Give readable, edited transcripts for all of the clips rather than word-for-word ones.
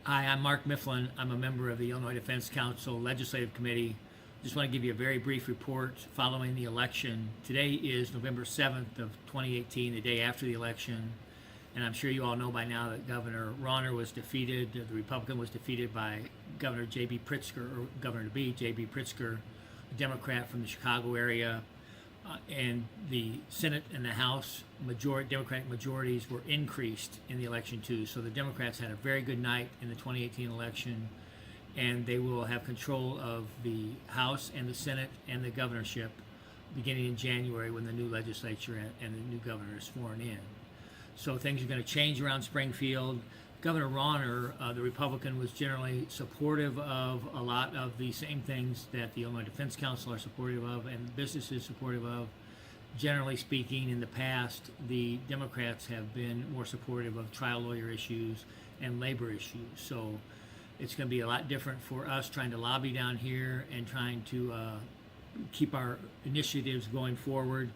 Hi, I'm Mark Mifflin. I'm a member of the Illinois Defense Council Legislative Committee. Just want to give you a very brief report following the election. Today is November 7th of 2018, the day after the election. And I'm sure you all know by now that Governor Rauner was defeated. The Republican was defeated by Governor J.B. Pritzker, or Governor-to-be J.B. Pritzker, a Democrat from the Chicago area. And the Senate and the House Democratic majorities were increased in the election too. So the Democrats had a very good night in the 2018 election, and they will have control of the House and the Senate and the governorship beginning in January when the new legislature and the new governor is sworn in. So things are going to change around Springfield. Governor Rauner, the Republican, was generally supportive of a lot of the same things that the Illinois Defense Council are supportive of and businesses supportive of. Generally speaking, in the past, the Democrats have been more supportive of trial lawyer issues and labor issues. So it's going to be a lot different for us trying to lobby down here and trying to keep our initiatives going forward.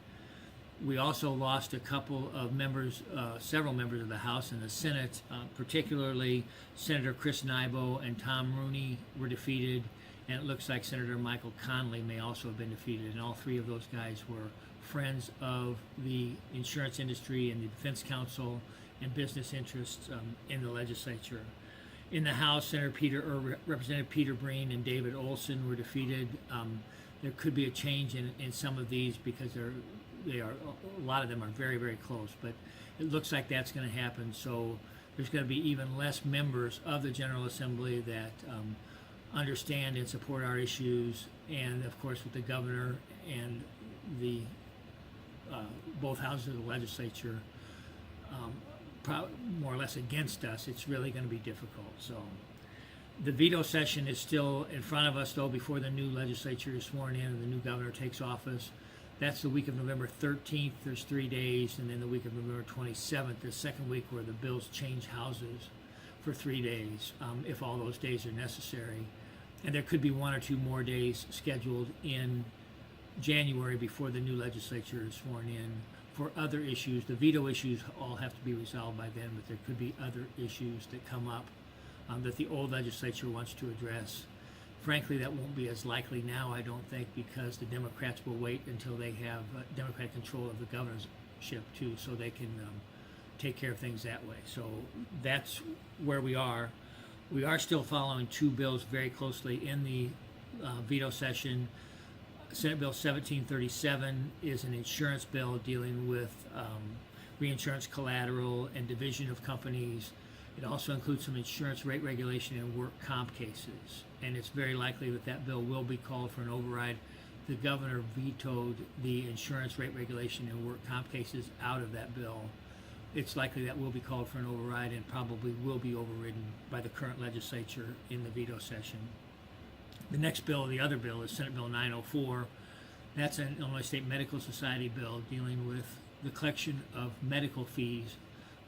We also lost a couple of members, several members of the House and the Senate, particularly Senator Chris Nybo and Tom Rooney were defeated, and it looks like Senator Michael Connolly may also have been defeated, and all three of those guys were friends of the insurance industry and the Defense Council and business interests in the legislature. In the House, Representative Peter Breen and David Olson were defeated. There could be a change in some of these because a lot of them are very, very close, but it looks like that's going to happen. So there's going to be even less members of the General Assembly that understand and support our issues, and of course with the governor and the both houses of the legislature more or less against us, it's really going to be difficult. So the veto session is still in front of us, though, before the new legislature is sworn in and the new governor takes office. That's the week of November 13th. There's 3 days, and then the week of November 27th, the second week where the bills change houses for 3 days, if all those days are necessary. And there could be 1 or 2 more days scheduled in January before the new legislature is sworn in for other issues. The veto issues all have to be resolved by then, but there could be other issues that come up that the old legislature wants to address. Frankly, that won't be as likely now, I don't think, because the Democrats will wait until they have Democratic control of the governorship, too, so they can take care of things that way. So that's where we are. We are still following 2 bills very closely in the veto session. Senate Bill 1737 is an insurance bill dealing with reinsurance collateral and division of companies. It also includes some insurance rate regulation and work comp cases, and it's very likely that that bill will be called for an override. The governor vetoed the insurance rate regulation and work comp cases out of that bill. It's likely that will be called for an override and probably will be overridden by the current legislature in the veto session. The next bill, the other bill, is Senate Bill 904. That's an Illinois State Medical Society bill dealing with the collection of medical fees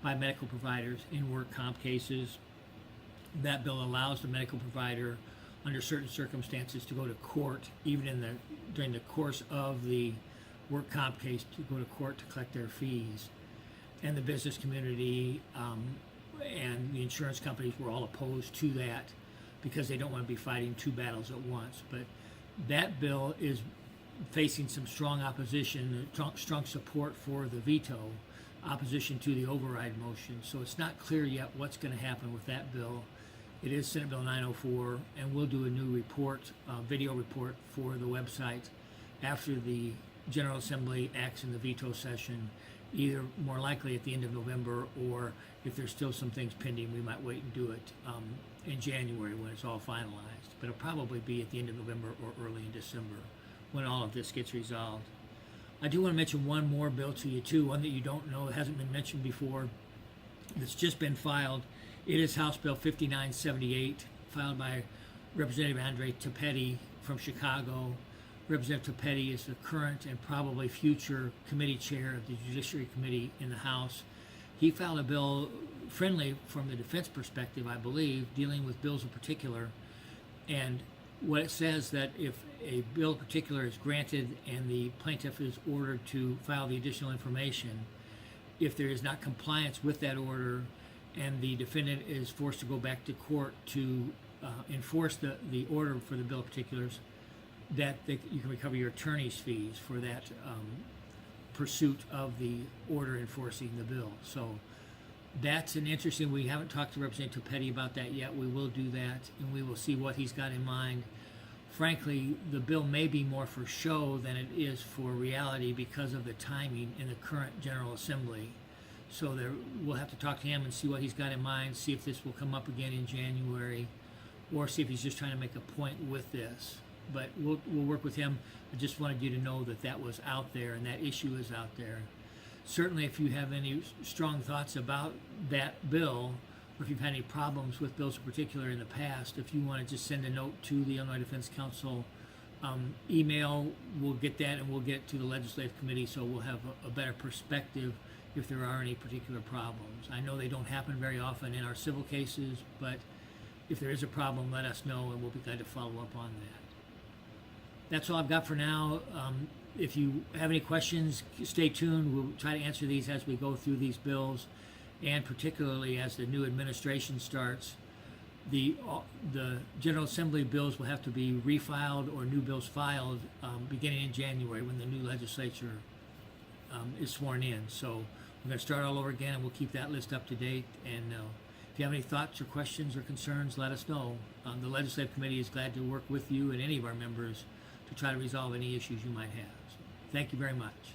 by medical providers in work comp cases. That bill allows the medical provider, under certain circumstances, to go to court, even during the course of the work comp case, to go to court to collect their fees. And the business community and the insurance companies were all opposed to that because they don't want to be fighting 2 battles at once. But that bill is facing some strong opposition, strong support for the veto, opposition to the override motion. So it's not clear yet what's going to happen with that bill. It is Senate Bill 904, and we'll do a new report, video report for the website after the General Assembly acts in the veto session, either more likely at the end of November, or if there's still some things pending, we might wait and do it in January when it's all finalized. But it'll probably be at the end of November or early in December when all of this gets resolved. I do want to mention one more bill to you too, one that you don't know, it hasn't been mentioned before, that's just been filed. It is House Bill 5978, filed by Representative Andre Topetti from Chicago. Representative Topetti is the current and probably future committee chair of the Judiciary Committee in the House. He filed a bill friendly from the defense perspective, I believe, dealing with bills in particular. And what it says that if a bill in particular is granted and the plaintiff is ordered to file the additional information, if there is not compliance with that order, and the defendant is forced to go back to court to enforce the order for the bill of particulars, that you can recover your attorney's fees for that pursuit of the order enforcing the bill. So that's an interesting, we haven't talked to Representative Petty about that yet. We will do that, and we will see what he's got in mind. Frankly, the bill may be more for show than it is for reality because of the timing in the current General Assembly. So we'll have to talk to him and see what he's got in mind, see if this will come up again in January, or see if he's just trying to make a point with this. But we'll work with him. I just wanted you to know that that was out there and that issue is out there. Certainly, if you have any strong thoughts about that bill, or if you've had any problems with bills in particular in the past, if you want to just send a note to the Illinois Defense Council email, we'll get that and we'll get it to the Legislative Committee so we'll have a better perspective if there are any particular problems. I know they don't happen very often in our civil cases, but if there is a problem, let us know and we'll be glad to follow up on that. That's all I've got for now. If you have any questions, stay tuned. We'll try to answer these as we go through these bills, and particularly as the new administration starts. The General Assembly bills will have to be refiled or new bills filed beginning in January when the new legislature is sworn in. So we're going to start all over again, and we'll keep that list up to date. And if you have any thoughts or questions or concerns, let us know. The Legislative Committee is glad to work with you and any of our members to try to resolve any issues you might have. So, thank you very much.